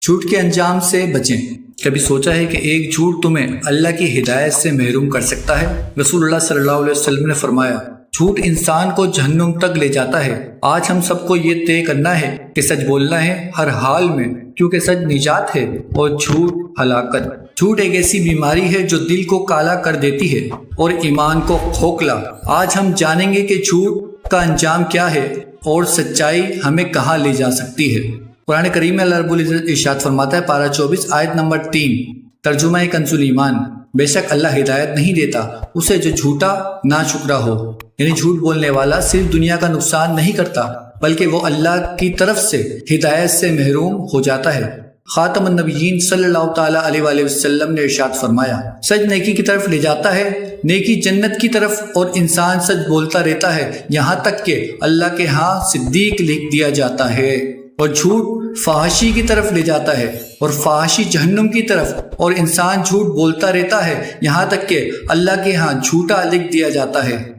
جھوٹ کے انجام سے بچیں۔ کبھی سوچا ہے کہ ایک جھوٹ تمہیں اللہ کی ہدایت سے محروم کر سکتا ہے؟ رسول اللہ صلی اللہ علیہ وسلم نے فرمایا، جھوٹ انسان کو جہنم تک لے جاتا ہے۔ آج ہم سب کو یہ طے کرنا ہے کہ سچ بولنا ہے ہر حال میں، کیونکہ سچ نجات ہے اور جھوٹ ہلاکت۔ جھوٹ ایک ایسی بیماری ہے جو دل کو کالا کر دیتی ہے اور ایمان کو کھوکھلا۔ آج ہم جانیں گے کہ جھوٹ کا انجام کیا ہے اور سچائی ہمیں کہاں لے جا سکتی ہے۔ قرآن کریم میں اللہ رب العزت ارشاد فرماتا ہے، پارہ 24 آیت نمبر 3، ترجمہ کنز الایمان، بے شک اللہ ہدایت نہیں دیتا اسے جو جھوٹا ناشکرا ہو۔ یعنی جھوٹ بولنے والا صرف دنیا کا نقصان نہیں کرتا بلکہ وہ اللہ کی طرف سے ہدایت سے محروم ہو جاتا ہے۔ خاتم النبیین صلی اللہ تعالیٰ علیہ وآلہ وسلم نے ارشاد فرمایا، سچ نیکی کی طرف لے جاتا ہے، نیکی جنت کی طرف، اور انسان سچ بولتا رہتا ہے یہاں تک کہ اللہ کے ہاں صدیق لکھ دیا جاتا ہے۔ اور جھوٹ فحاشی کی طرف لے جاتا ہے اور فحاشی جہنم کی طرف، اور انسان جھوٹ بولتا رہتا ہے یہاں تک کہ اللہ کے ہاں جھوٹا لکھ دیا جاتا ہے۔